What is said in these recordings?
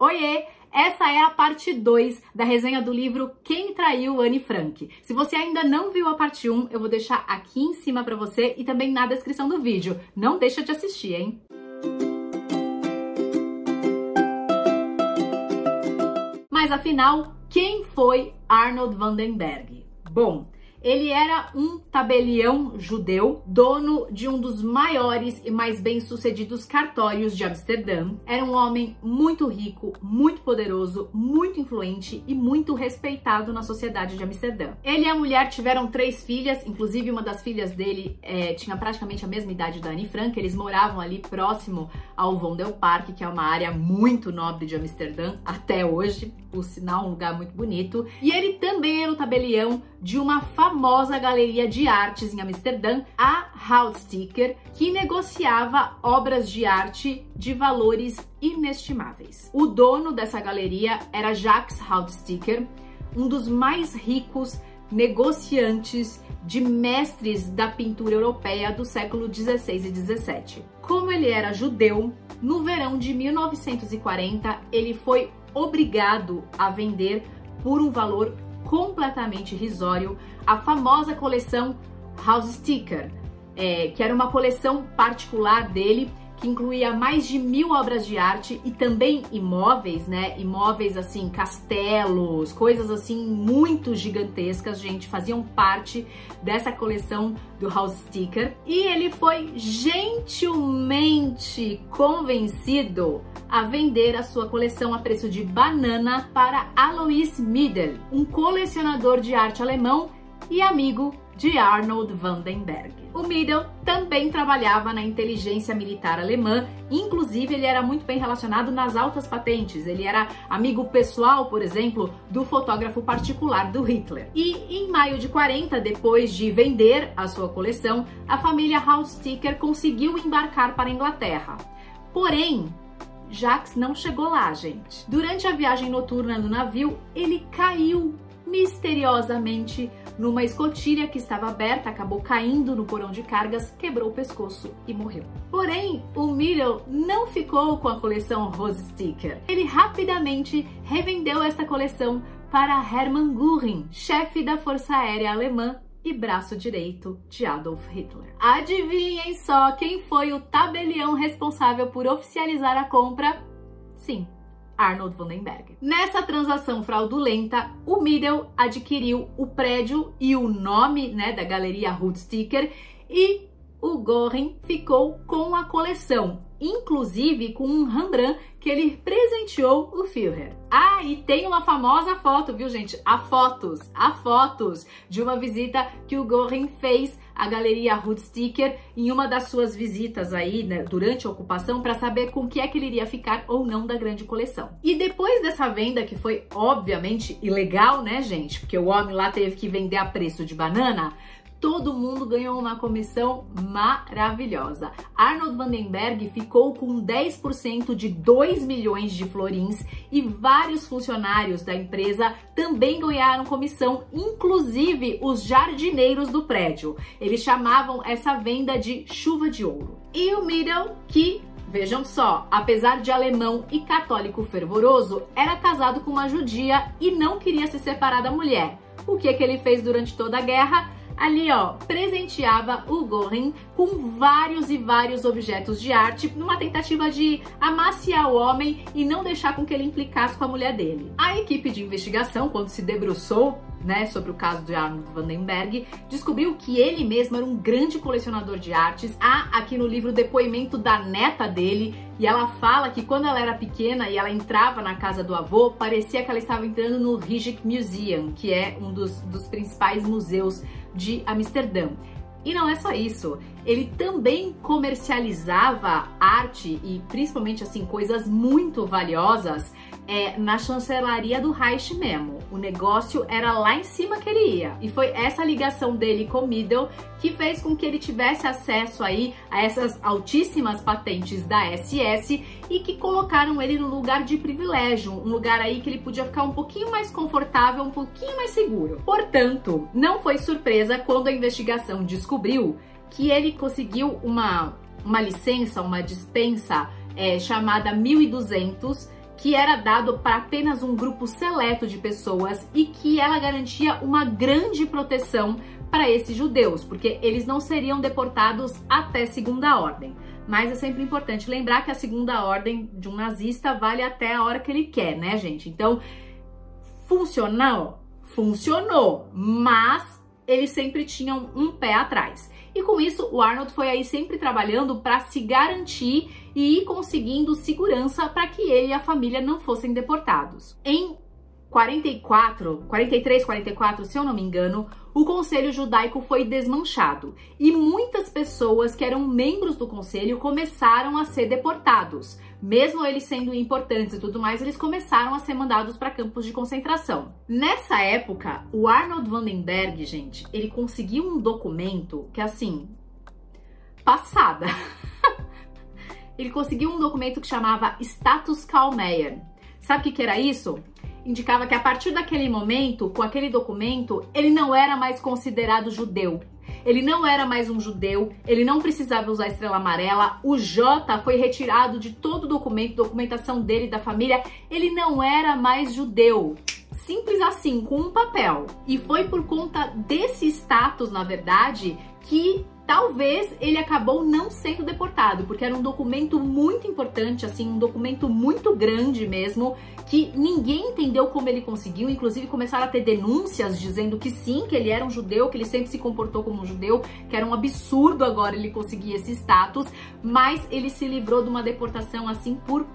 Oiê! Essa é a parte 2 da resenha do livro Quem Traiu Anne Frank. Se você ainda não viu a parte 1, eu vou deixar aqui em cima pra você e também na descrição do vídeo. Não deixa de assistir, hein? Mas afinal, quem foi Arnold van den Berg? Bom, ele era um tabelião judeu, dono de um dos maiores e mais bem-sucedidos cartórios de Amsterdã. Era um homem muito rico, muito poderoso, muito influente e muito respeitado na sociedade de Amsterdã. Ele e a mulher tiveram 3 filhas, inclusive uma das filhas dele tinha praticamente a mesma idade da Anne Frank. Eles moravam ali próximo ao Vondelpark, que é uma área muito nobre de Amsterdã, até hoje, por sinal, um lugar muito bonito. E ele também era o tabelião de uma famosa galeria de artes em Amsterdã, a Houtstikker, que negociava obras de arte de valores inestimáveis. O dono dessa galeria era Jacques Houtstikker, um dos mais ricos negociantes de mestres da pintura europeia do século 16 e 17. Como ele era judeu, no verão de 1940 ele foi obrigado a vender por um valor completamente irrisório a famosa coleção Houtstikker, que era uma coleção particular dele, que incluía mais de 1000 obras de arte e também imóveis, né? Imóveis assim, castelos, coisas assim muito gigantescas, gente, faziam parte dessa coleção do Houtstikker. E ele foi gentilmente convencido a vender a sua coleção a preço de banana para Alois Miedel, um colecionador de arte alemão e amigo de Arnold van den Berg. O Miedel também trabalhava na inteligência militar alemã, inclusive ele era muito bem relacionado nas altas patentes. Ele era amigo pessoal, por exemplo, do fotógrafo particular do Hitler. E em maio de 40, depois de vender a sua coleção, a família Houtstikker conseguiu embarcar para a Inglaterra. Porém, Jacques não chegou lá, gente. Durante a viagem noturna no navio, ele caiu misteriosamente numa escotilha que estava aberta, acabou caindo no porão de cargas, quebrou o pescoço e morreu. Porém, o Miedel não ficou com a coleção Houtstikker. Ele rapidamente revendeu esta coleção para Hermann Göring, chefe da Força Aérea Alemã e braço direito de Adolf Hitler. Adivinhem só quem foi o tabelião responsável por oficializar a compra? Sim, Arnold van den Berg. Nessa transação fraudulenta, o Miedel adquiriu o prédio e o nome, né, da galeria Houtstikker, e o Göring ficou com a coleção, inclusive com um Rembrandt que ele presenteou o Führer. Ah, e tem uma famosa foto, viu, gente? Há fotos de uma visita que o Göring fez à galeria Houtstikker em uma das suas visitas aí, né, durante a ocupação, para saber com que é que ele iria ficar ou não da grande coleção. E depois dessa venda, que foi obviamente ilegal, né, gente? Porque o homem lá teve que vender a preço de banana, todo mundo ganhou uma comissão maravilhosa. Arnold van den Berg ficou com 10% de 2 milhões de florins e vários funcionários da empresa também ganharam comissão, inclusive os jardineiros do prédio. Eles chamavam essa venda de chuva de ouro. E o Miedel, que, vejam só, apesar de alemão e católico fervoroso, era casado com uma judia e não queria se separar da mulher. O que ele fez durante toda a guerra? Ali, ó, presenteava o Göring com vários e vários objetos de arte numa tentativa de amaciar o homem e não deixar com que ele implicasse com a mulher dele. A equipe de investigação, quando se debruçou, né, sobre o caso de Arnold van den Berg, descobriu que ele mesmo era um grande colecionador de artes. Há aqui no livro o depoimento da neta dele, e ela fala que quando ela era pequena e ela entrava na casa do avô, parecia que ela estava entrando no Rijksmuseum, que é um dos principais museus de Amsterdã. E não é só isso, ele também comercializava arte e principalmente assim coisas muito valiosas na chancelaria do Reich mesmo. O negócio era lá em cima que ele ia. E foi essa ligação dele com Miedel que fez com que ele tivesse acesso aí a essas altíssimas patentes da SS e que colocaram ele no lugar de privilégio, um lugar aí que ele podia ficar um pouquinho mais confortável, um pouquinho mais seguro. Portanto, não foi surpresa quando a investigação descobriu que ele conseguiu uma licença, uma dispensa chamada 1200, que era dado para apenas um grupo seleto de pessoas e que ela garantia uma grande proteção para esses judeus, porque eles não seriam deportados até segunda ordem. Mas é sempre importante lembrar que a segunda ordem de um nazista vale até a hora que ele quer, né, gente? Então, funcionou? Funcionou, mas eles sempre tinham um pé atrás. E com isso, o Arnold foi aí sempre trabalhando para se garantir e ir conseguindo segurança para que ele e a família não fossem deportados. Em 43, 44, se eu não me engano, o Conselho Judaico foi desmanchado e muitas pessoas que eram membros do Conselho começaram a ser deportados. Mesmo eles sendo importantes e tudo mais, eles começaram a ser mandados para campos de concentração. Nessa época, o Arnold Vandenberg, gente, ele conseguiu um documento que, assim, passada. Ele conseguiu um documento que chamava Status Karl Mayr. Sabe o que era isso? Indicava que a partir daquele momento, com aquele documento, ele não era mais considerado judeu. Ele não era mais um judeu, ele não precisava usar a estrela amarela, o J foi retirado de todo o documento, documentação dele e da família, ele não era mais judeu. Simples assim, com um papel. E foi por conta desse status, na verdade, que talvez ele acabou não sendo deportado, porque era um documento muito importante, assim, um documento muito grande mesmo, que ninguém entendeu como ele conseguiu, inclusive começaram a ter denúncias dizendo que sim, que ele era um judeu, que ele sempre se comportou como um judeu, que era um absurdo agora ele conseguir esse status, mas ele se livrou de uma deportação assim por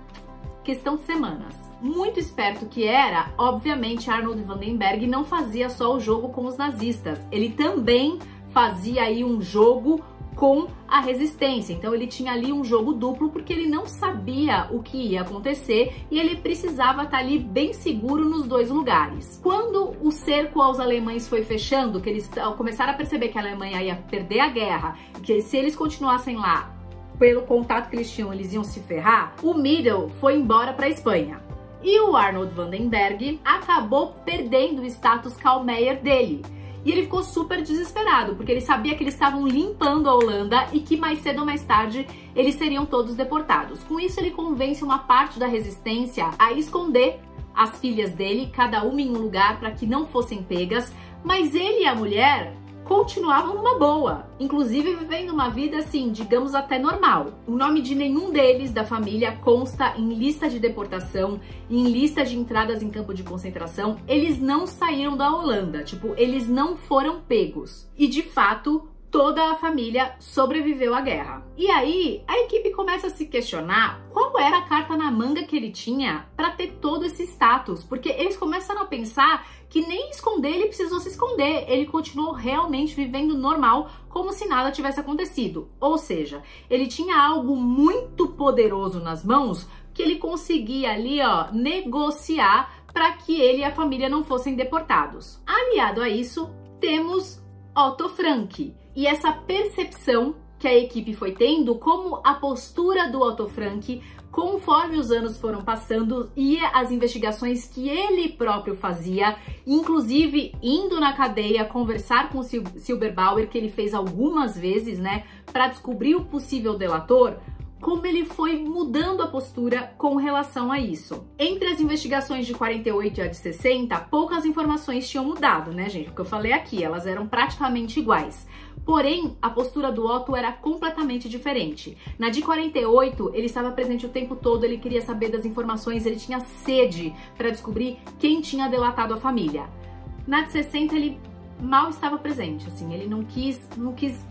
questão de semanas. Muito esperto que era, obviamente Arnold Vandenberg não fazia só o jogo com os nazistas, ele também fazia aí um jogo com a resistência. Então ele tinha ali um jogo duplo porque ele não sabia o que ia acontecer e ele precisava estar ali bem seguro nos dois lugares. Quando o cerco aos alemães foi fechando, que eles começaram a perceber que a Alemanha ia perder a guerra, que se eles continuassem lá, pelo contato que eles tinham, eles iam se ferrar, o Middle foi embora para a Espanha. E o Arnold Vandenberg acabou perdendo o status Karl Mayr dele. E ele ficou super desesperado, porque ele sabia que eles estavam limpando a Holanda e que mais cedo ou mais tarde eles seriam todos deportados. Com isso, ele convence uma parte da resistência a esconder as filhas dele, cada uma em um lugar para que não fossem pegas, mas ele e a mulher continuavam numa boa, inclusive vivendo uma vida assim, digamos até normal. O nome de nenhum deles da família consta em lista de deportação, em lista de entradas em campo de concentração. Eles não saíram da Holanda, tipo, eles não foram pegos. E de fato, toda a família sobreviveu à guerra. E aí, a equipe começa a se questionar qual era a carta na manga que ele tinha para ter todo esse status, porque eles começaram a pensar que nem esconder ele precisou se esconder, ele continuou realmente vivendo normal, como se nada tivesse acontecido. Ou seja, ele tinha algo muito poderoso nas mãos que ele conseguia ali, ó, negociar para que ele e a família não fossem deportados. Aliado a isso, temos Otto Frank. E essa percepção que a equipe foi tendo, como a postura do Otto Frank, conforme os anos foram passando e as investigações que ele próprio fazia, inclusive indo na cadeia conversar com o Silberbauer, que ele fez algumas vezes, né, para descobrir o possível delator, como ele foi mudando a postura com relação a isso. Entre as investigações de 48 e a de 60, poucas informações tinham mudado, né, gente? Porque eu falei aqui, elas eram praticamente iguais. Porém, a postura do Otto era completamente diferente. Na de 48, ele estava presente o tempo todo, ele queria saber das informações, ele tinha sede para descobrir quem tinha delatado a família. Na de 60, ele mal estava presente, assim, ele não quis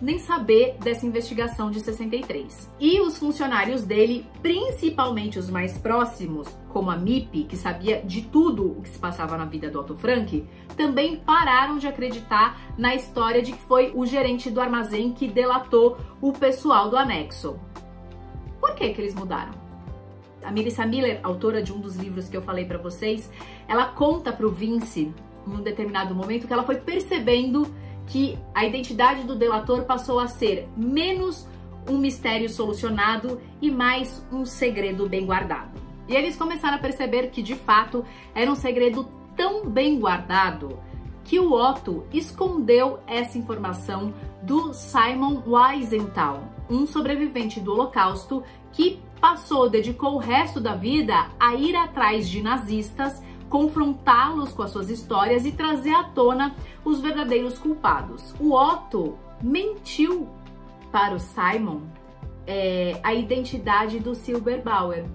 nem saber dessa investigação de 63. E os funcionários dele, principalmente os mais próximos, como a MIP, que sabia de tudo o que se passava na vida do Otto Frank, também pararam de acreditar na história de que foi o gerente do armazém que delatou o pessoal do anexo. Por que eles mudaram? A Melissa Miller, autora de um dos livros que eu falei para vocês, ela conta para o Vince, em um determinado momento, que ela foi percebendo que a identidade do delator passou a ser menos um mistério solucionado e mais um segredo bem guardado. E eles começaram a perceber que, de fato, era um segredo tão bem guardado que o Otto escondeu essa informação do Simon Wiesenthal, um sobrevivente do Holocausto que dedicou o resto da vida a ir atrás de nazistas, confrontá-los com as suas histórias e trazer à tona os verdadeiros culpados. O Otto mentiu para o Simon a identidade do Silberbauer,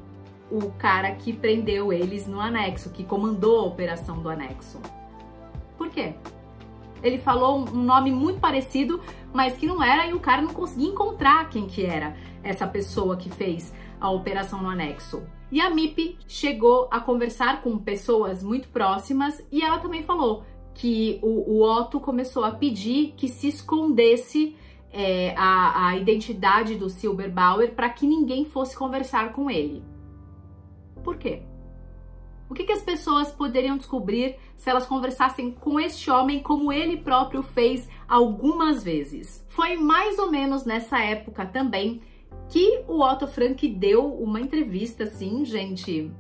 o cara que prendeu eles no anexo, que comandou a operação do anexo. Por quê? Ele falou um nome muito parecido, mas que não era, e o cara não conseguia encontrar quem que era essa pessoa que fez a operação no anexo. E a Mipi chegou a conversar com pessoas muito próximas e ela também falou que o Otto começou a pedir que se escondesse a identidade do Silberbauer para que ninguém fosse conversar com ele. Por quê? O que as pessoas poderiam descobrir se elas conversassem com este homem como ele próprio fez algumas vezes? Foi mais ou menos nessa época também que o Otto Frank deu uma entrevista, assim, gente,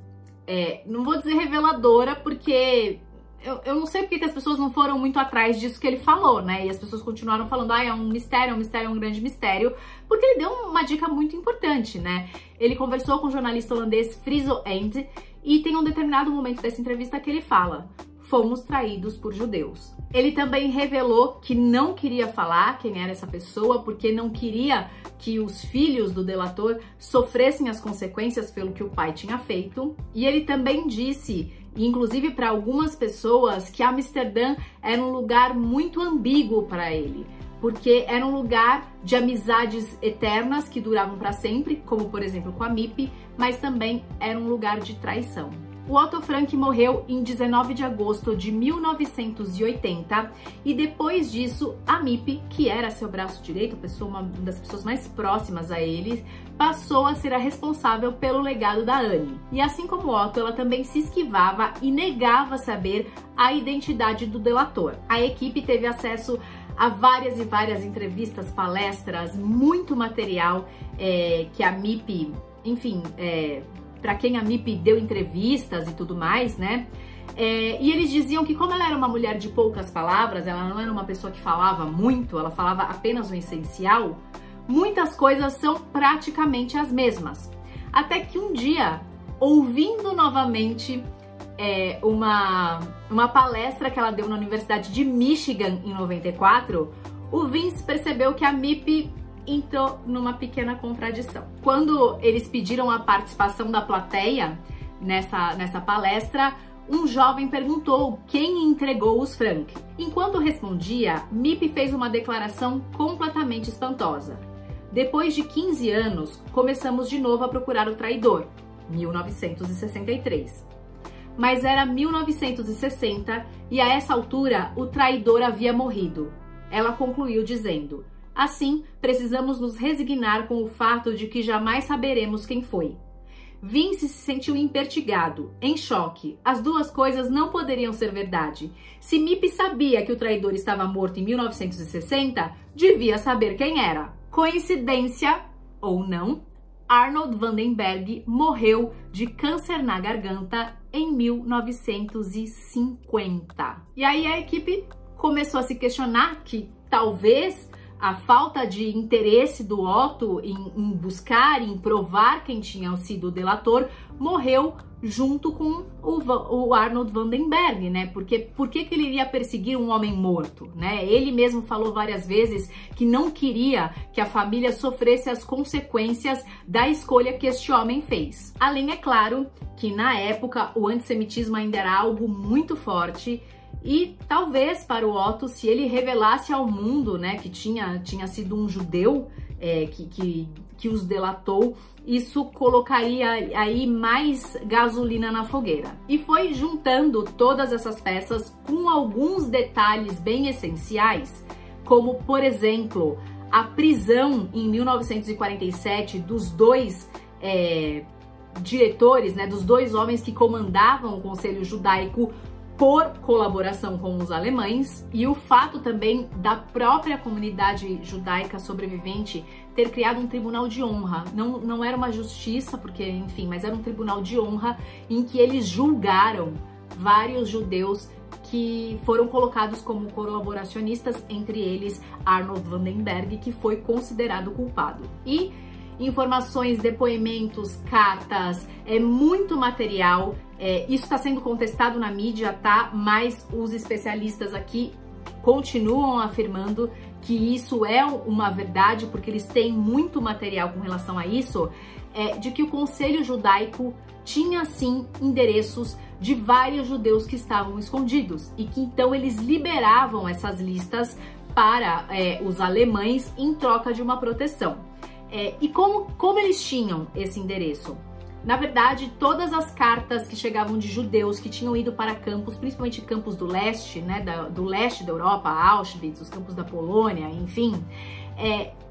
não vou dizer reveladora, porque eu não sei porque que as pessoas não foram muito atrás disso que ele falou, né? E as pessoas continuaram falando, é um mistério, é um grande mistério, porque ele deu uma dica muito importante, né? Ele conversou com o jornalista holandês Friso End e tem um determinado momento dessa entrevista que ele fala: fomos traídos por judeus. Ele também revelou que não queria falar quem era essa pessoa, porque não queria que os filhos do delator sofressem as consequências pelo que o pai tinha feito. E ele também disse, inclusive para algumas pessoas, que Amsterdã era um lugar muito ambíguo para ele, porque era um lugar de amizades eternas que duravam para sempre, como por exemplo com a Mipi, mas também era um lugar de traição. O Otto Frank morreu em 19 de agosto de 1980 e depois disso a Mipi, que era seu braço direito, uma das pessoas mais próximas a ele, passou a ser a responsável pelo legado da Anne. E assim como Otto, ela também se esquivava e negava saber a identidade do delator. A equipe teve acesso a várias e várias entrevistas, palestras, muito material que a Mipi, enfim, para quem a Mipi deu entrevistas e tudo mais, né? E eles diziam que como ela era uma mulher de poucas palavras, ela não era uma pessoa que falava muito, ela falava apenas o essencial, muitas coisas são praticamente as mesmas. Até que um dia, ouvindo novamente uma palestra que ela deu na Universidade de Michigan em 94, o Vince percebeu que a Mipi entrou numa pequena contradição. Quando eles pediram a participação da plateia nessa palestra, um jovem perguntou quem entregou os Frank. Enquanto respondia, Mipi fez uma declaração completamente espantosa. Depois de 15 anos, começamos de novo a procurar o traidor, 1963. Mas era 1960 e a essa altura o traidor havia morrido. Ela concluiu dizendo: assim, precisamos nos resignar com o fato de que jamais saberemos quem foi. Vince se sentiu impertigado, em choque. As duas coisas não poderiam ser verdade. Se Mipi sabia que o traidor estava morto em 1960, devia saber quem era. Coincidência ou não, Arnold Vandenberg morreu de câncer na garganta em 1950. E aí a equipe começou a se questionar que talvez a falta de interesse do Otto em buscar, em provar quem tinha sido o delator, morreu junto com o Arnold Vandenberg, né? Porque por que ele iria perseguir um homem morto, né? Ele mesmo falou várias vezes que não queria que a família sofresse as consequências da escolha que este homem fez. Além, é claro, que na época o antissemitismo ainda era algo muito forte. E talvez para o Otto, se ele revelasse ao mundo, né, que tinha sido um judeu que os delatou, isso colocaria aí mais gasolina na fogueira. E foi juntando todas essas peças com alguns detalhes bem essenciais, como, por exemplo, a prisão em 1947 dos dois diretores, né, dos dois homens que comandavam o Conselho Judaico por colaboração com os alemães, e o fato também da própria comunidade judaica sobrevivente ter criado um tribunal de honra. Não era uma justiça, porque, enfim, mas era um tribunal de honra em que eles julgaram vários judeus que foram colocados como colaboracionistas, entre eles Arnold Vandenberg, que foi considerado culpado. E informações, depoimentos, cartas, muito material. Isso está sendo contestado na mídia, tá? Mas os especialistas aqui continuam afirmando que isso é uma verdade, porque eles têm muito material com relação a isso, de que o Conselho Judaico tinha sim endereços de vários judeus que estavam escondidos e que então eles liberavam essas listas para os alemães em troca de uma proteção. E como eles tinham esse endereço? Na verdade, todas as cartas que chegavam de judeus que tinham ido para campos, principalmente campos do leste, né, do leste da Europa, Auschwitz, os campos da Polônia, enfim,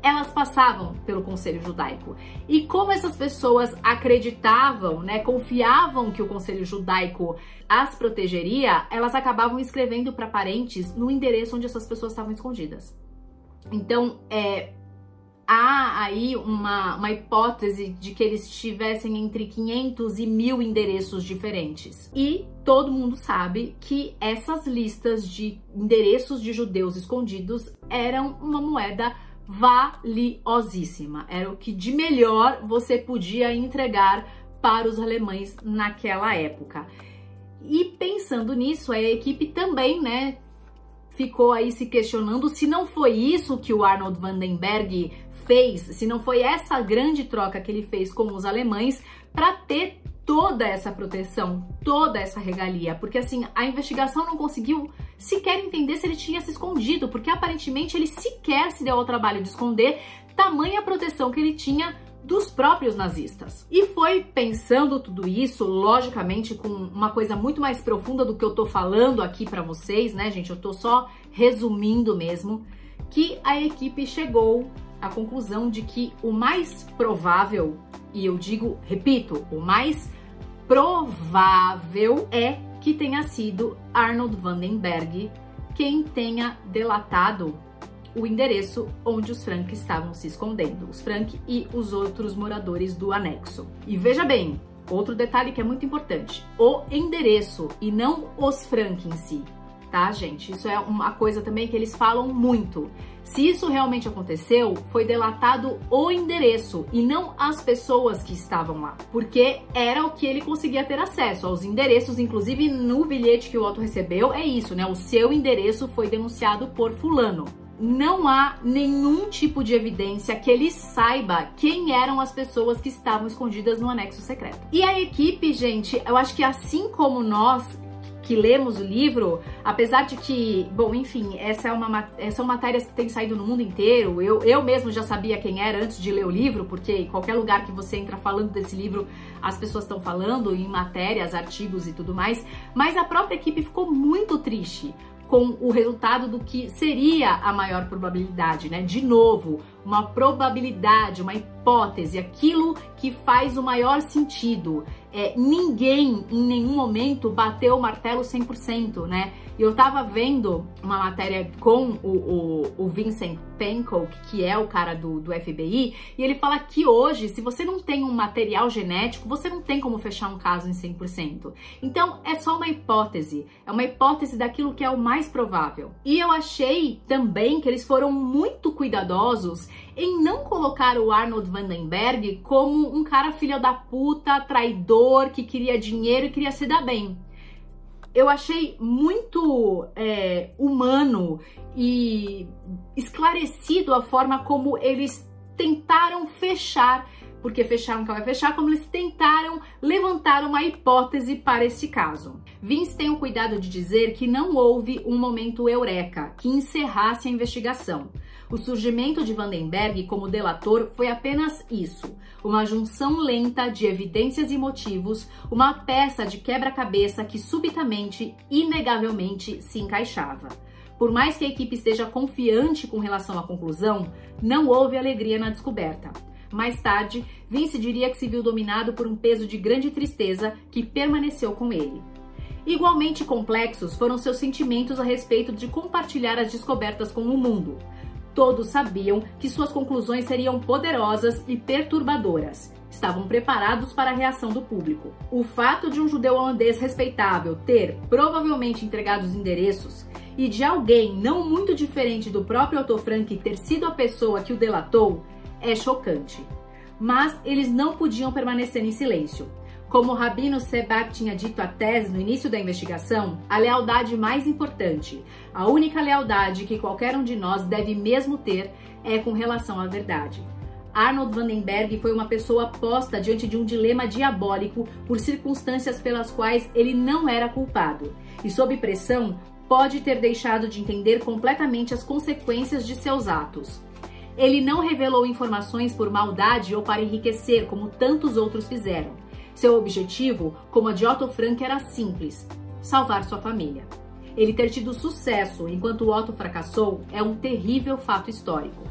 elas passavam pelo Conselho Judaico. E como essas pessoas acreditavam, né, confiavam que o Conselho Judaico as protegeria, elas acabavam escrevendo para parentes no endereço onde essas pessoas estavam escondidas. Então, há aí uma hipótese de que eles tivessem entre 500 e 1000 endereços diferentes. E todo mundo sabe que essas listas de endereços de judeus escondidos eram uma moeda valiosíssima. Era o que de melhor você podia entregar para os alemães naquela época. E pensando nisso, a equipe também, né, ficou aí se questionando se não foi isso que o Arnold Vandenberg fez, se não foi essa grande troca que ele fez com os alemães para ter toda essa proteção, toda essa regalia, porque assim, a investigação não conseguiu sequer entender se ele tinha se escondido, porque aparentemente ele sequer se deu ao trabalho de esconder tamanha proteção que ele tinha dos próprios nazistas. E foi pensando tudo isso, logicamente, com uma coisa muito mais profunda do que eu tô falando aqui para vocês, né, gente? Eu tô só resumindo mesmo, que a equipe chegou à conclusão de que o mais provável, e eu digo, repito, o mais provável é que tenha sido Arnold Vandenberg quem tenha delatado o endereço onde os Frank estavam se escondendo, os Frank e os outros moradores do anexo. E veja bem, outro detalhe que é muito importante, o endereço e não os Frank em si, tá, gente? Isso é uma coisa também que eles falam muito. Se isso realmente aconteceu, foi delatado o endereço e não as pessoas que estavam lá, porque era o que ele conseguia ter acesso aos endereços, inclusive no bilhete que o Otto recebeu, é isso, né? O seu endereço foi denunciado por fulano. Não há nenhum tipo de evidência que ele saiba quem eram as pessoas que estavam escondidas no anexo secreto. E a equipe, gente, eu acho que assim como nós que lemos o livro, apesar de que, bom, enfim, são matérias que têm saído no mundo inteiro, eu mesmo já sabia quem era antes de ler o livro, porque em qualquer lugar que você entra falando desse livro, as pessoas estão falando em matérias, artigos e tudo mais, mas a própria equipe ficou muito triste com o resultado do que seria a maior probabilidade, né? De novo, uma probabilidade, uma hipótese, aquilo que faz o maior sentido. Ninguém em nenhum momento bateu o martelo 100%, né? Eu tava vendo uma matéria com o Vincent Pankow, que é o cara do FBI, e ele fala que hoje, se você não tem um material genético, você não tem como fechar um caso em 100%. Então, é só uma hipótese. É uma hipótese daquilo que é o mais provável. E eu achei também que eles foram muito cuidadosos em não colocar o Arnold Vandenberg como um cara filho da puta, traidor, que queria dinheiro e queria se dar bem. Eu achei muito humano e esclarecido a forma como eles tentaram fechar, porque fechar nunca vai fechar, como eles tentaram levantar uma hipótese para esse caso. Vince tem o cuidado de dizer que não houve um momento eureka que encerrasse a investigação. O surgimento de Vandenberg como delator foi apenas isso, uma junção lenta de evidências e motivos, uma peça de quebra-cabeça que subitamente, inegavelmente, se encaixava. Por mais que a equipe esteja confiante com relação à conclusão, não houve alegria na descoberta. Mais tarde, Vince diria que se viu dominado por um peso de grande tristeza que permaneceu com ele. Igualmente complexos foram seus sentimentos a respeito de compartilhar as descobertas com o mundo. Todos sabiam que suas conclusões seriam poderosas e perturbadoras. Estavam preparados para a reação do público. O fato de um judeu holandês respeitável ter provavelmente entregado os endereços e de alguém não muito diferente do próprio Otto Frank ter sido a pessoa que o delatou é chocante. mas eles não podiam permanecer em silêncio. Como o Rabino Sebag tinha dito a Tess no início da investigação, a lealdade mais importante, a única lealdade que qualquer um de nós deve mesmo ter é com relação à verdade. Arnold Vandenberg foi uma pessoa posta diante de um dilema diabólico por circunstâncias pelas quais ele não era culpado e, sob pressão, pode ter deixado de entender completamente as consequências de seus atos. Ele não revelou informações por maldade ou para enriquecer, como tantos outros fizeram. Seu objetivo, como a de Otto Frank, era simples: salvar sua família. Ele ter tido sucesso enquanto Otto fracassou é um terrível fato histórico.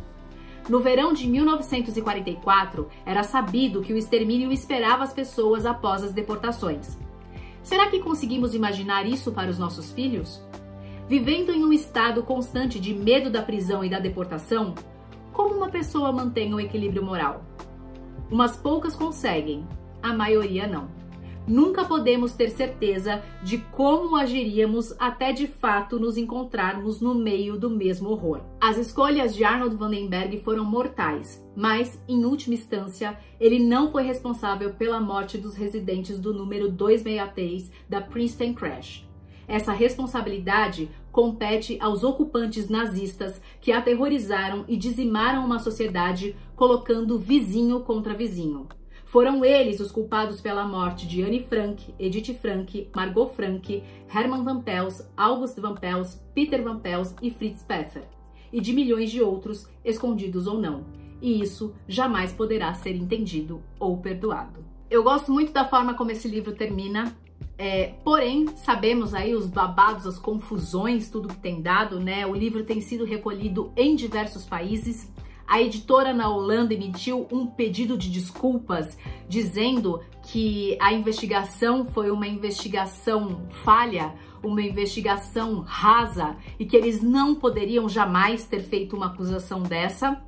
No verão de 1944, era sabido que o extermínio esperava as pessoas após as deportações. Será que conseguimos imaginar isso para os nossos filhos? Vivendo em um estado constante de medo da prisão e da deportação, como uma pessoa mantém o equilíbrio moral? Umas poucas conseguem, a maioria não. Nunca podemos ter certeza de como agiríamos até de fato nos encontrarmos no meio do mesmo horror. As escolhas de Arnold Vandenberg foram mortais, mas, em última instância, ele não foi responsável pela morte dos residentes do número 263 da Princeton Crash. Essa responsabilidade compete aos ocupantes nazistas que aterrorizaram e dizimaram uma sociedade colocando vizinho contra vizinho. Foram eles os culpados pela morte de Anne Frank, Edith Frank, Margot Frank, Hermann Van Pels, August Van Pels, Peter Van Pels e Fritz Pfeffer, e de milhões de outros, escondidos ou não. E isso jamais poderá ser entendido ou perdoado. Eu gosto muito da forma como esse livro termina. Porém, sabemos aí os babados, as confusões, tudo que tem dado, né? O livro tem sido recolhido em diversos países. A editora na Holanda emitiu um pedido de desculpas, dizendo que a investigação foi uma investigação falha, uma investigação rasa, e que eles não poderiam jamais ter feito uma acusação dessa.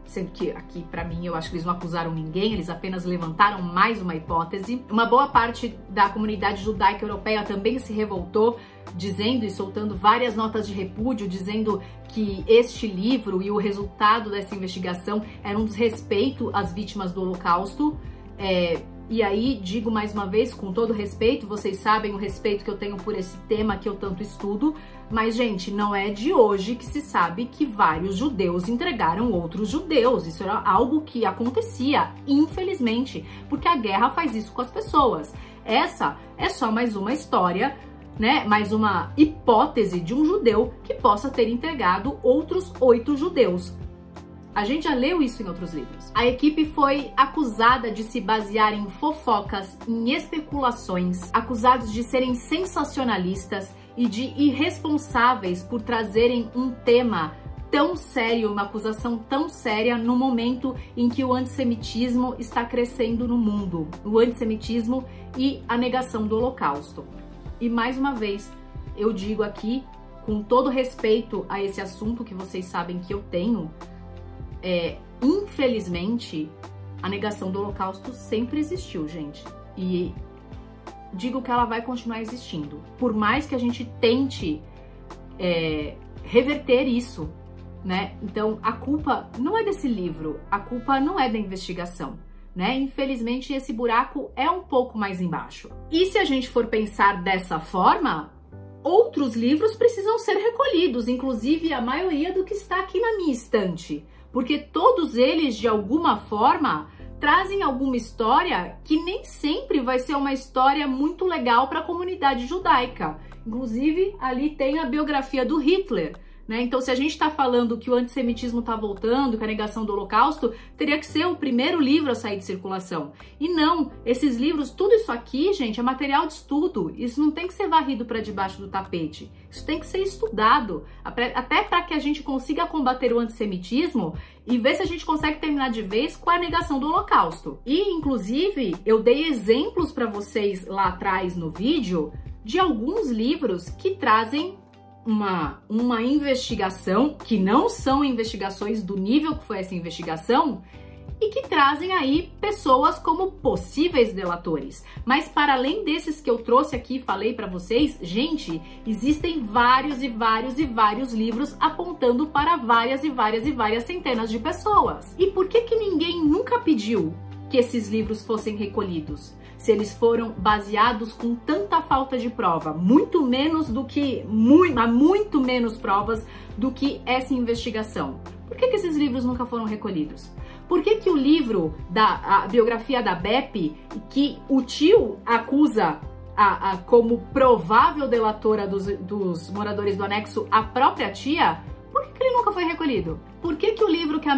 Sendo que aqui, pra mim, eu acho que eles não acusaram ninguém, eles apenas levantaram mais uma hipótese. Uma boa parte da comunidade judaica europeia também se revoltou, dizendo e soltando várias notas de repúdio, dizendo que este livro e o resultado dessa investigação era um desrespeito às vítimas do Holocausto. E aí, digo mais uma vez, com todo respeito, vocês sabem o respeito que eu tenho por esse tema que eu tanto estudo, mas, gente, não é de hoje que se sabe que vários judeus entregaram outros judeus. Isso era algo que acontecia, infelizmente, porque a guerra faz isso com as pessoas. Essa é só mais uma história, né? Mais uma hipótese de um judeu que possa ter entregado outros 8 judeus. A gente já leu isso em outros livros. A equipe foi acusada de se basear em fofocas, em especulações, acusados de serem sensacionalistas e de irresponsáveis por trazerem um tema tão sério, uma acusação tão séria no momento em que o antissemitismo está crescendo no mundo. O antissemitismo e a negação do Holocausto. E mais uma vez, eu digo aqui, com todo respeito a esse assunto que vocês sabem que eu tenho, infelizmente, a negação do Holocausto sempre existiu, gente. E digo que ela vai continuar existindo. Por mais que a gente tente reverter isso, né? Então, a culpa não é desse livro, a culpa não é da investigação, né? Infelizmente, esse buraco é um pouco mais embaixo. E se a gente for pensar dessa forma, outros livros precisam ser recolhidos, inclusive a maioria do que está aqui na minha estante. Porque todos eles, de alguma forma, trazem alguma história que nem sempre vai ser uma história muito legal para a comunidade judaica. Inclusive, ali tem a biografia do Hitler, né? Então, se a gente está falando que o antissemitismo está voltando, que a negação do Holocausto, teria que ser o primeiro livro a sair de circulação. E não, esses livros, tudo isso aqui, gente, é material de estudo. Isso não tem que ser varrido para debaixo do tapete. Isso tem que ser estudado, até para que a gente consiga combater o antissemitismo e ver se a gente consegue terminar de vez com a negação do Holocausto. E, inclusive, eu dei exemplos para vocês lá atrás no vídeo de alguns livros que trazem uma investigação, que não são investigações do nível que foi essa investigação, e que trazem aí pessoas como possíveis delatores. Mas para além desses que eu trouxe aqui e falei para vocês, gente, existem vários e vários e vários livros apontando para várias e várias e várias centenas de pessoas. E por que ninguém nunca pediu que esses livros fossem recolhidos? Se eles foram baseados com tanta falta de prova, muito menos provas do que essa investigação. Por que esses livros nunca foram recolhidos? Por que o livro a biografia da Beppe, que o tio acusa como provável delatora dos moradores do anexo a própria tia, por que ele nunca foi recolhido? Por que o livro que a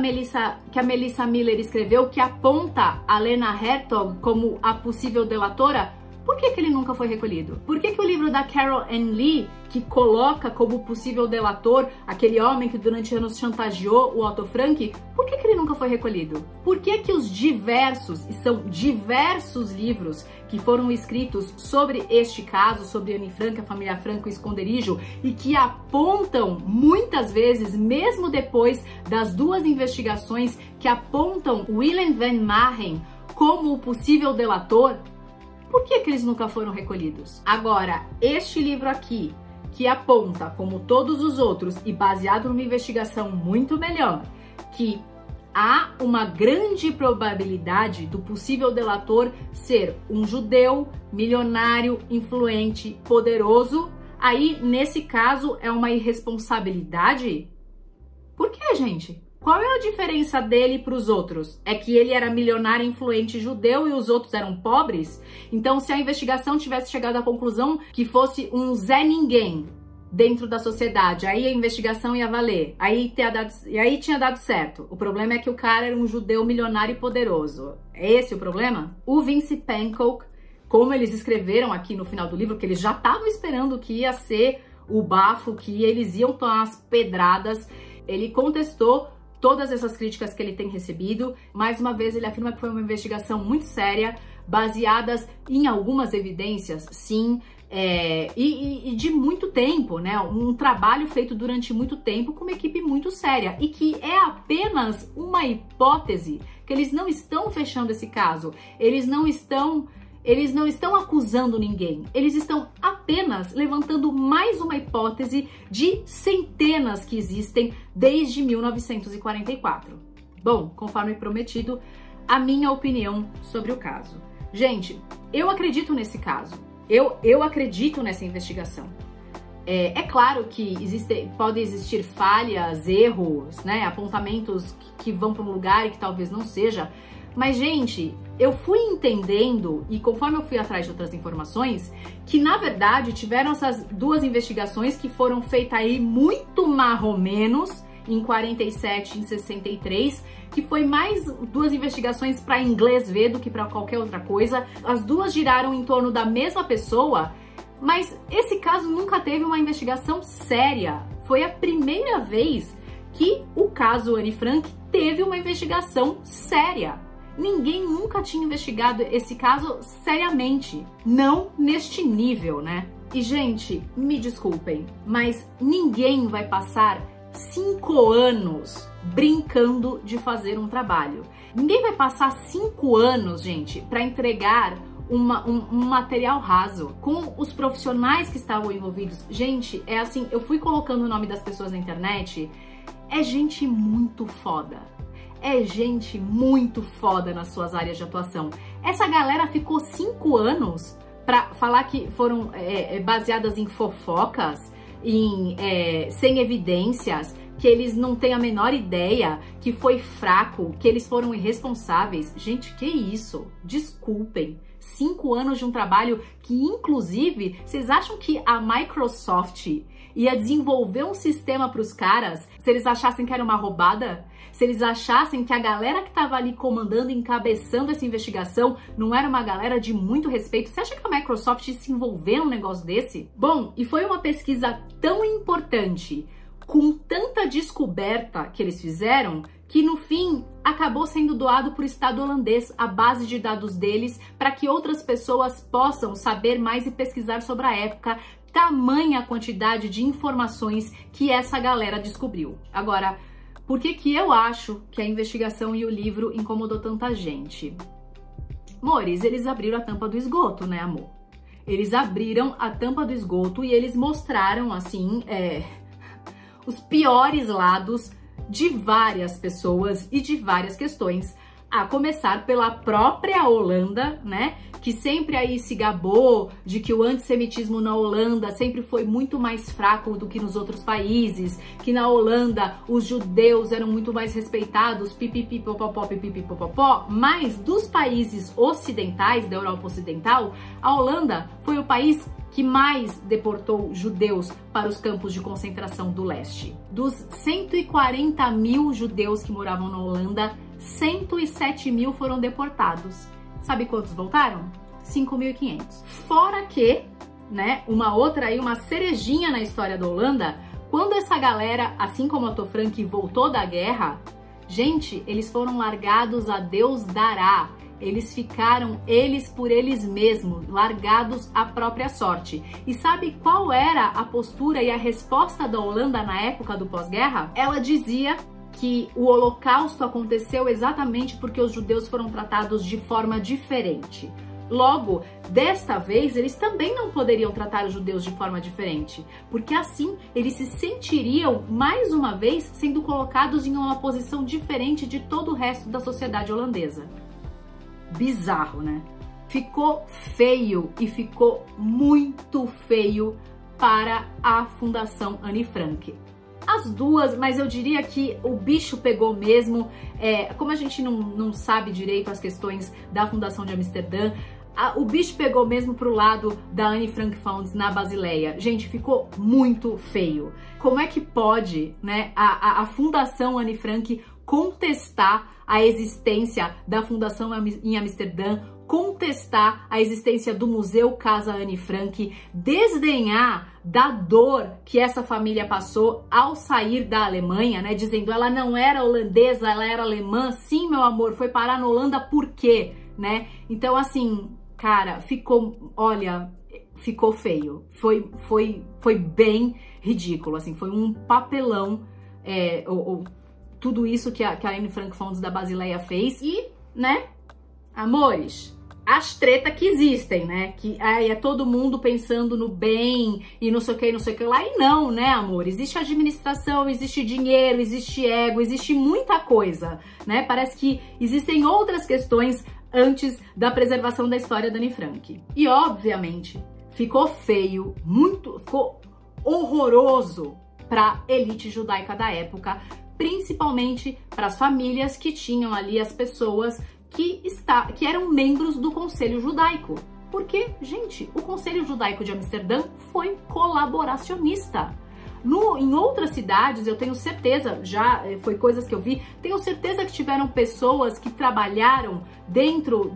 Melissa Miller escreveu, que aponta a Lena Herzog como a possível delatora, por que ele nunca foi recolhido? Por que o livro da Carol Ann Lee, que coloca como possível delator aquele homem que durante anos chantageou o Otto Frank, por que ele nunca foi recolhido? Por que os diversos, e são diversos livros que foram escritos sobre este caso, sobre Anne Frank, a família Franco, o esconderijo, e que apontam muitas vezes, mesmo depois das duas investigações que apontam Willem van Maaren como o possível delator, por que eles nunca foram recolhidos? Agora, este livro aqui, que aponta, como todos os outros, e baseado numa investigação muito melhor, que há uma grande probabilidade do possível delator ser um judeu, milionário, influente, poderoso, aí, nesse caso, é uma irresponsabilidade? Por que, gente? Qual é a diferença dele para os outros? É que ele era milionário, influente, judeu e os outros eram pobres? Então, se a investigação tivesse chegado à conclusão que fosse um Zé Ninguém dentro da sociedade, aí a investigação ia valer, aí tinha dado certo. O problema é que o cara era um judeu milionário e poderoso. É esse o problema? O Vince Pankow, como eles escreveram aqui no final do livro, que eles já estavam esperando que ia ser o bafo, que eles iam tomar as pedradas, ele contestou todas essas críticas que ele tem recebido. Mais uma vez, ele afirma que foi uma investigação muito séria, baseadas em algumas evidências, sim, e de muito tempo, né? Um trabalho feito durante muito tempo com uma equipe muito séria e que é apenas uma hipótese, que eles não estão fechando esse caso, eles não estão acusando ninguém, eles estão apenas levantando mais uma hipótese de centenas que existem desde 1944. Bom, conforme prometido, a minha opinião sobre o caso. Gente, eu acredito nesse caso, eu acredito nessa investigação. É claro que podem existir falhas, erros, né, apontamentos que vão para um lugar e que talvez não seja. Mas, gente, eu fui entendendo, e conforme eu fui atrás de outras informações, que, na verdade, tiveram essas duas investigações que foram feitas aí muito marromenos, em 47 e em 63, que foi mais duas investigações para inglês ver do que para qualquer outra coisa. As duas giraram em torno da mesma pessoa, mas esse caso nunca teve uma investigação séria. Foi a primeira vez que o caso Anne Frank teve uma investigação séria. Ninguém nunca tinha investigado esse caso seriamente, não neste nível, né? E, gente, me desculpem, mas ninguém vai passar 5 anos brincando de fazer um trabalho. Ninguém vai passar 5 anos, gente, para entregar um material raso com os profissionais que estavam envolvidos. Gente, é assim, eu fui colocando o nome das pessoas na internet, é gente muito foda. É gente muito foda nas suas áreas de atuação. Essa galera ficou 5 anos pra falar que foram baseadas em fofocas, sem evidências, que eles não têm a menor ideia, que foi fraco, que eles foram irresponsáveis. Gente, que isso? Desculpem. 5 anos de um trabalho que, inclusive, vocês acham que a Microsoft ia desenvolver um sistema para os caras se eles achassem que era uma roubada? Se eles achassem que a galera que estava ali comandando e encabeçando essa investigação não era uma galera de muito respeito? Você acha que a Microsoft ia se envolver num negócio desse? Bom, e foi uma pesquisa tão importante, com tanta descoberta que eles fizeram, que no fim acabou sendo doado para o Estado holandês a base de dados deles para que outras pessoas possam saber mais e pesquisar sobre a época, tamanha quantidade de informações que essa galera descobriu. Agora, por que eu acho que a investigação e o livro incomodou tanta gente? Amores, eles abriram a tampa do esgoto, né, amor? Eles abriram a tampa do esgoto e eles mostraram, assim, os piores lados de várias pessoas e de várias questões, A começar pela própria Holanda, né? Que sempre aí se gabou de que o antissemitismo na Holanda sempre foi muito mais fraco do que nos outros países, que na Holanda os judeus eram muito mais respeitados, pipipipopopó, mas dos países ocidentais, da Europa Ocidental, a Holanda foi o país que mais deportou judeus para os campos de concentração do leste. Dos 140 mil judeus que moravam na Holanda, 107 mil foram deportados. Sabe quantos voltaram? 5.500. Fora que, né, uma cerejinha na história da Holanda, quando essa galera, assim como Otto Frank, voltou da guerra, gente, eles foram largados a Deus dará. Eles ficaram eles por eles mesmos, largados à própria sorte. E sabe qual era a postura e a resposta da Holanda na época do pós-guerra? Ela dizia que o Holocausto aconteceu exatamente porque os judeus foram tratados de forma diferente. Logo, desta vez, eles também não poderiam tratar os judeus de forma diferente, porque assim eles se sentiriam, mais uma vez, sendo colocados em uma posição diferente de todo o resto da sociedade holandesa. Bizarro, né? Ficou feio e ficou muito feio para a Fundação Anne Frank. As duas, mas eu diria que o bicho pegou mesmo. Como a gente não sabe direito as questões da Fundação de Amsterdã, o bicho pegou mesmo pro lado da Anne Frank Found na Basileia. Gente, ficou muito feio. Como é que pode, né, a Fundação Anne Frank contestar a existência da Fundação em Amsterdã, contestar a existência do Museu Casa Anne Frank, desdenhar da dor que essa família passou ao sair da Alemanha, né, dizendo ela não era holandesa, ela era alemã. Sim, meu amor, foi parar na Holanda por quê, né? Então, assim, cara, ficou feio, foi bem ridículo, assim, foi um papelão, tudo isso que a Anne Frank Found da Basileia fez. E, né, amores, as tretas que existem, né, que é todo mundo pensando no bem e não sei o que lá, e não, né, amor, existe administração, existe dinheiro, existe ego, existe muita coisa, né, parece que existem outras questões antes da preservação da história da Anne Frank. E, obviamente, ficou feio, ficou horroroso para a elite judaica da época, principalmente para as famílias que tinham ali as pessoas que eram membros do Conselho Judaico. Porque, gente, o Conselho Judaico de Amsterdã foi colaboracionista. Em outras cidades, eu tenho certeza, já foi coisas que eu vi, tenho certeza que tiveram pessoas que trabalharam dentro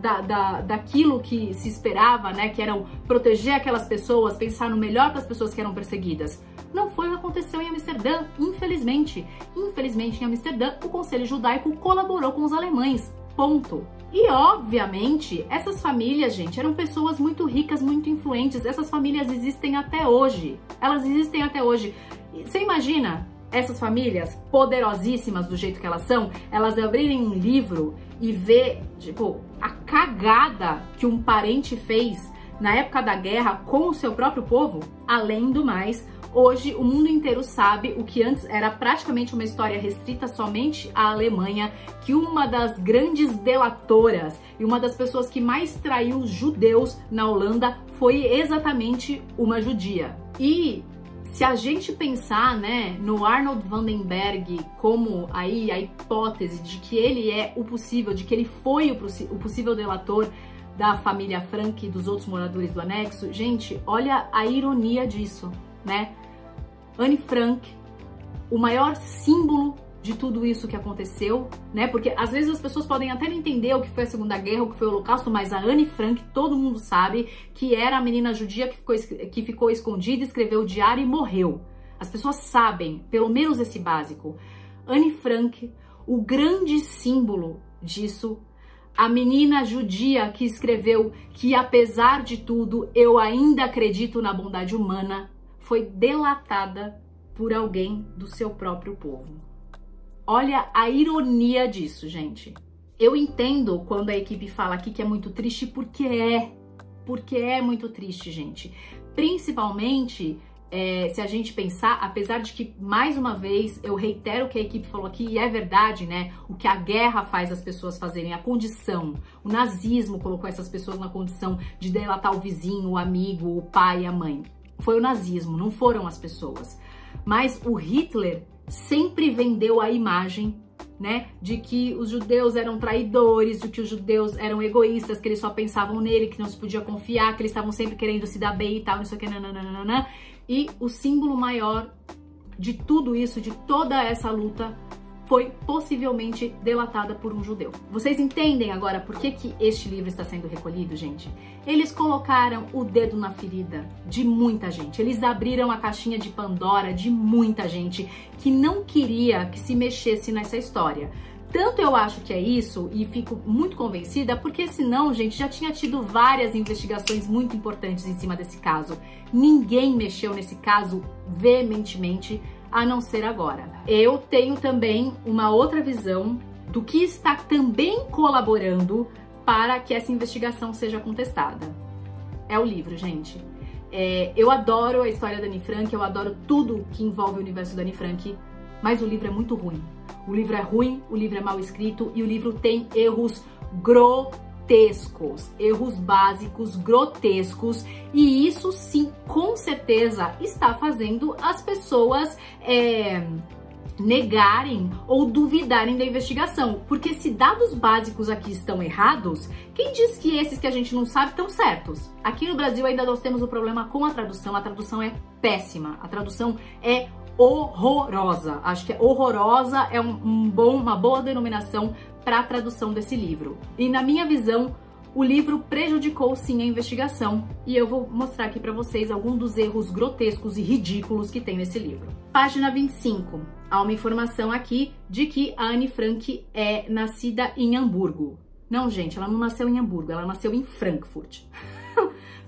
daquilo que se esperava, né, que eram proteger aquelas pessoas, pensar no melhor para as pessoas que eram perseguidas. Não foi o que aconteceu em Amsterdã, infelizmente. Infelizmente, em Amsterdã, o Conselho Judaico colaborou com os alemães. Ponto. E, obviamente, essas famílias, gente, eram pessoas muito ricas, muito influentes. Essas famílias existem até hoje. Elas existem até hoje. Você imagina essas famílias poderosíssimas do jeito que elas são, elas abrirem um livro e ver, tipo, a cagada que um parente fez na época da guerra com o seu próprio povo? Além do mais, hoje o mundo inteiro sabe o que antes era praticamente uma história restrita somente à Alemanha, que uma das grandes delatoras e uma das pessoas que mais traiu os judeus na Holanda foi exatamente uma judia. E se a gente pensar, né, no Arnold Vandenberg como aí a hipótese de que ele é o possível, de que ele foi o possível delator da família Frank e dos outros moradores do anexo, gente, olha a ironia disso, né? Anne Frank, o maior símbolo de tudo isso que aconteceu, né? Porque às vezes as pessoas podem até não entender o que foi a Segunda Guerra, o que foi o Holocausto, mas a Anne Frank, todo mundo sabe que era a menina judia que ficou escondida, escreveu o diário e morreu. As pessoas sabem, pelo menos esse básico. Anne Frank, o grande símbolo disso, a menina judia que escreveu que, apesar de tudo, eu ainda acredito na bondade humana, foi delatada por alguém do seu próprio povo. Olha a ironia disso, gente. Eu entendo quando a equipe fala aqui que é muito triste, porque é muito triste, gente. Principalmente se a gente pensar, apesar de que, mais uma vez, eu reitero o que a equipe falou aqui, e é verdade, né? O que a guerra faz as pessoas fazerem, a condição, o nazismo colocou essas pessoas na condição de delatar o vizinho, o amigo, o pai e a mãe. Foi o nazismo, não foram as pessoas. Mas o Hitler sempre vendeu a imagem, né, de que os judeus eram traidores, de que os judeus eram egoístas, que eles só pensavam nele, que não se podia confiar, que eles estavam sempre querendo se dar bem e tal, não sei o que, nananana. E o símbolo maior de tudo isso, de toda essa luta, foi possivelmente delatada por um judeu. Vocês entendem agora por que este livro está sendo recolhido, gente? Eles colocaram o dedo na ferida de muita gente. Eles abriram a caixinha de Pandora de muita gente que não queria que se mexesse nessa história. Tanto eu acho que é isso, e fico muito convencida, porque senão, gente, já tinha tido várias investigações muito importantes em cima desse caso. Ninguém mexeu nesse caso veementemente, a não ser agora. Eu tenho também uma outra visão do que está também colaborando para que essa investigação seja contestada. É o livro, gente. Eu adoro a história da Anne Frank, eu adoro tudo que envolve o universo da Anne Frank, mas o livro é muito ruim. O livro é ruim, o livro é mal escrito e o livro tem erros grotescos, erros básicos, grotescos, e isso sim, com certeza, está fazendo as pessoas negarem ou duvidarem da investigação, porque se dados básicos aqui estão errados, quem diz que esses que a gente não sabe estão certos? Aqui no Brasil ainda nós temos um problema com a tradução é péssima, a tradução é horrorosa, acho que horrorosa é uma boa denominação para a tradução desse livro. E na minha visão, o livro prejudicou sim a investigação, e eu vou mostrar aqui para vocês alguns dos erros grotescos e ridículos que tem nesse livro. Página 25, há uma informação aqui de que a Anne Frank é nascida em Hamburgo. Não, gente, ela não nasceu em Hamburgo, ela nasceu em Frankfurt.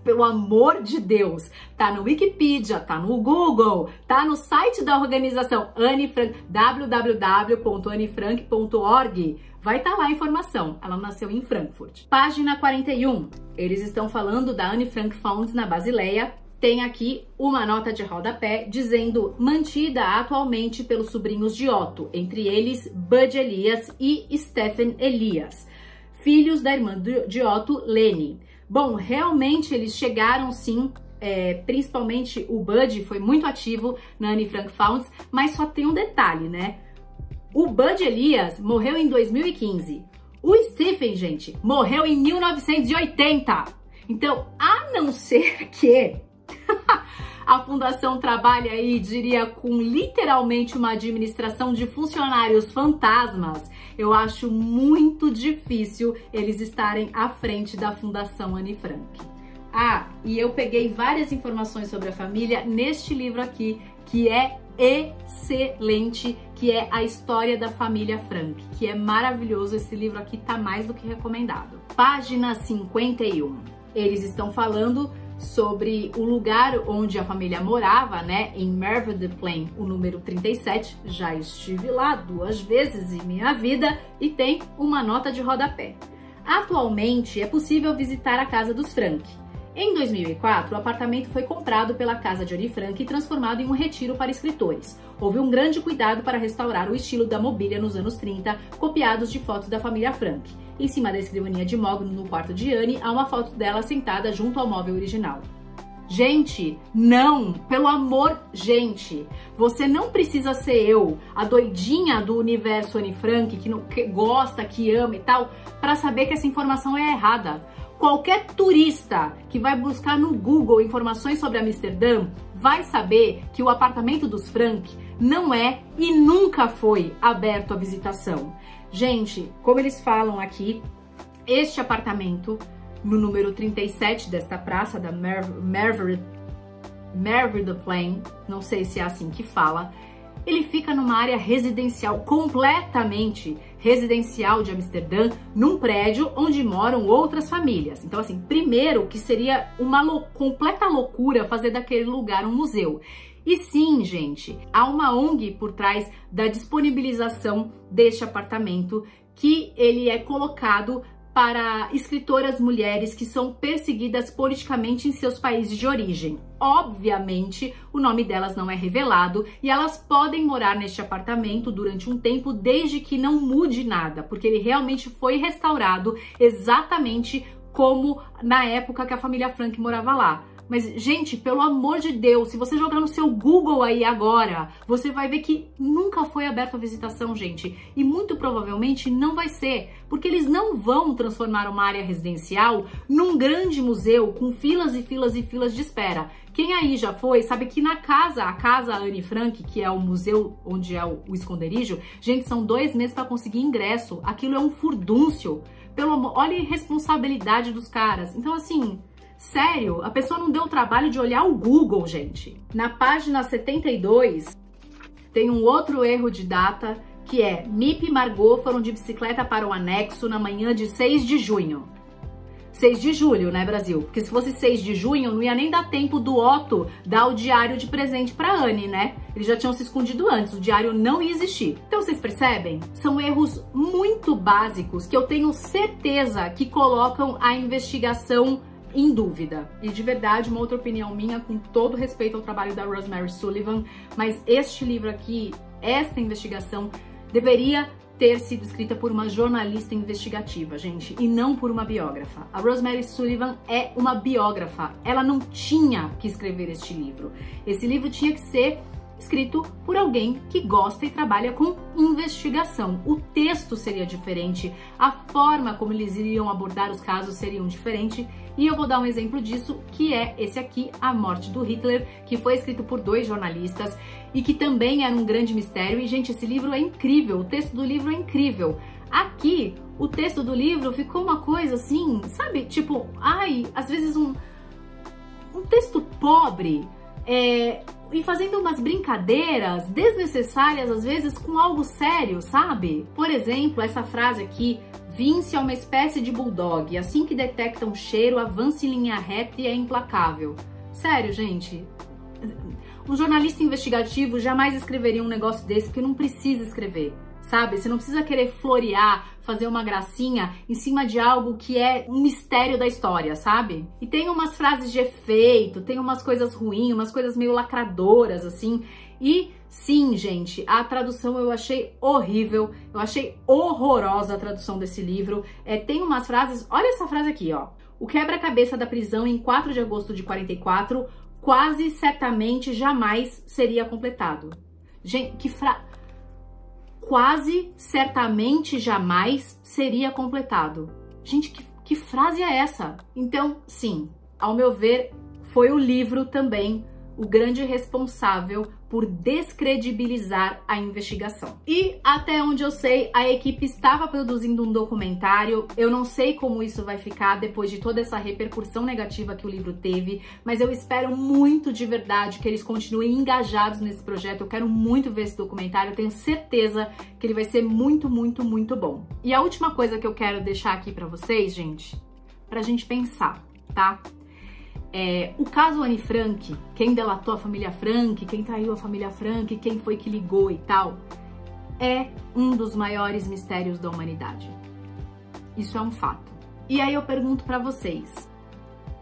Pelo amor de Deus, tá no Wikipedia, tá no Google, tá no site da organização Anne Frank, www.annefrank.org, vai estar lá a informação, ela nasceu em Frankfurt. Página 41, eles estão falando da Anne Frank Founds na Basileia, tem aqui uma nota de rodapé dizendo mantida atualmente pelos sobrinhos de Otto, entre eles Bud Elias e Stephen Elias, filhos da irmã de Otto, Leni. Bom, realmente eles chegaram sim, principalmente o Bud foi muito ativo na Anne Frank Founds, mas só tem um detalhe, né? O Bud Elias morreu em 2015. O Stephen, gente, morreu em 1980. Então, a não ser que a fundação trabalhe aí, diria, com literalmente uma administração de funcionários fantasmas, eu acho muito difícil eles estarem à frente da Fundação Anne Frank. Ah, e eu peguei várias informações sobre a família neste livro aqui, que é excelente, que é A História da Família Frank, que é maravilhoso. Esse livro aqui tá mais do que recomendado. Página 51. Eles estão falando sobre o lugar onde a família morava, né, em Merwe-de-Plaine, o número 37, já estive lá 2 vezes em minha vida, e tem uma nota de rodapé. Atualmente é possível visitar a casa dos Frank. Em 2004, o apartamento foi comprado pela casa de Anne Frank e transformado em um retiro para escritores. Houve um grande cuidado para restaurar o estilo da mobília nos anos 30, copiados de fotos da família Frank. Em cima da escrivaninha de mogno no quarto de Anne, há uma foto dela sentada junto ao móvel original. Gente, não, pelo amor, gente, você não precisa ser eu, a doidinha do universo Anne Frank, que gosta, que ama e tal, para saber que essa informação é errada. Qualquer turista que vai buscar no Google informações sobre Amsterdã vai saber que o apartamento dos Frank não é e nunca foi aberto à visitação. Gente, como eles falam aqui, este apartamento, no número 37 desta praça, da Merwe-de-Plaine, não sei se é assim que fala, ele fica numa área residencial, completamente residencial de Amsterdã, num prédio onde moram outras famílias. Então, assim, primeiro que seria uma completa loucura fazer daquele lugar um museu. E sim, gente, há uma ONG por trás da disponibilização deste apartamento, que ele é colocado para escritoras mulheres que são perseguidas politicamente em seus países de origem. Obviamente, o nome delas não é revelado e elas podem morar neste apartamento durante um tempo desde que não mude nada, porque ele realmente foi restaurado exatamente como na época que a família Frank morava lá. Mas, gente, pelo amor de Deus, se você jogar no seu Google aí agora, você vai ver que nunca foi aberta a visitação, gente. E muito provavelmente não vai ser, porque eles não vão transformar uma área residencial num grande museu com filas e filas e filas de espera. Quem aí já foi, sabe que a casa Anne Frank, que é o museu onde é o esconderijo, gente, são 2 meses para conseguir ingresso. Aquilo é um furdúncio. Pelo amor, olha a irresponsabilidade dos caras. Então, assim... sério, a pessoa não deu o trabalho de olhar o Google, gente. Na página 72, tem um outro erro de data, que é Mip e Margot foram de bicicleta para o anexo na manhã de 6 de junho. 6 de julho, né, Brasil? Porque se fosse 6 de junho, não ia nem dar tempo do Otto dar o diário de presente para Anne, né? Eles já tinham se escondido antes, o diário não ia existir. Então, vocês percebem? São erros muito básicos que eu tenho certeza que colocam a investigação em dúvida. E de verdade, uma outra opinião minha, com todo respeito ao trabalho da Rosemary Sullivan, mas este livro aqui, esta investigação, deveria ter sido escrita por uma jornalista investigativa, gente, e não por uma biógrafa. A Rosemary Sullivan é uma biógrafa, ela não tinha que escrever este livro. Esse livro tinha que ser escrito por alguém que gosta e trabalha com investigação. O texto seria diferente, a forma como eles iriam abordar os casos seriam diferente, e eu vou dar um exemplo disso, que é esse aqui, A Morte do Hitler, que foi escrito por 2 jornalistas e que também era um grande mistério. E, gente, esse livro é incrível, o texto do livro é incrível. Aqui, o texto do livro ficou uma coisa assim, sabe? Tipo, ai, às vezes um texto pobre, e fazendo umas brincadeiras desnecessárias, às vezes, com algo sério, sabe? Por exemplo, essa frase aqui, Vince é uma espécie de bulldog, assim que detecta um cheiro, avança em linha reta e é implacável. Sério, gente, um jornalista investigativo jamais escreveria um negócio desse, porque não precisa escrever, sabe? Você não precisa querer florear, fazer uma gracinha em cima de algo que é um mistério da história, sabe? E tem umas frases de efeito, tem umas coisas ruins, umas coisas meio lacradoras, assim. E sim, gente, a tradução eu achei horrível, eu achei horrorosa a tradução desse livro. Tem umas frases, olha essa frase aqui, ó. O quebra-cabeça da prisão em 4 de agosto de 44 quase certamente jamais seria completado. Gente, que quase certamente jamais seria completado. Gente, que frase é essa? Então, sim, ao meu ver, foi o livro também o grande responsável por descredibilizar a investigação. E até onde eu sei, a equipe estava produzindo um documentário. Eu não sei como isso vai ficar depois de toda essa repercussão negativa que o livro teve, mas eu espero muito de verdade que eles continuem engajados nesse projeto. Eu quero muito ver esse documentário, eu tenho certeza que ele vai ser muito, muito, muito bom. E a última coisa que eu quero deixar aqui pra vocês, gente, pra gente pensar, tá? O caso Anne Frank, quem delatou a família Frank, quem traiu a família Frank, quem foi que ligou e tal, é um dos maiores mistérios da humanidade. Isso é um fato. E aí eu pergunto pra vocês,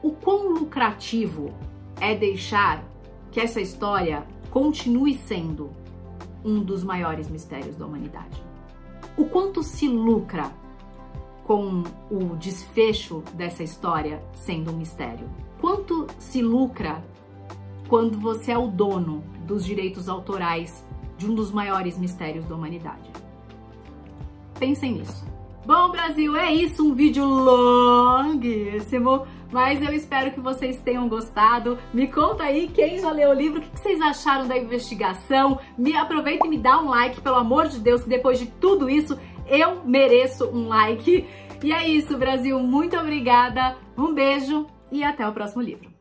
o quão lucrativo é deixar que essa história continue sendo um dos maiores mistérios da humanidade? O quanto se lucra com o desfecho dessa história sendo um mistério? Quanto se lucra quando você é o dono dos direitos autorais de um dos maiores mistérios da humanidade? Pensem nisso. Bom, Brasil, é isso, um vídeo longuíssimo, mas eu espero que vocês tenham gostado. Me conta aí quem já leu o livro, o que vocês acharam da investigação. Aproveita e me dá um like, pelo amor de Deus, que depois de tudo isso eu mereço um like. E é isso, Brasil, muito obrigada, um beijo e até o próximo livro.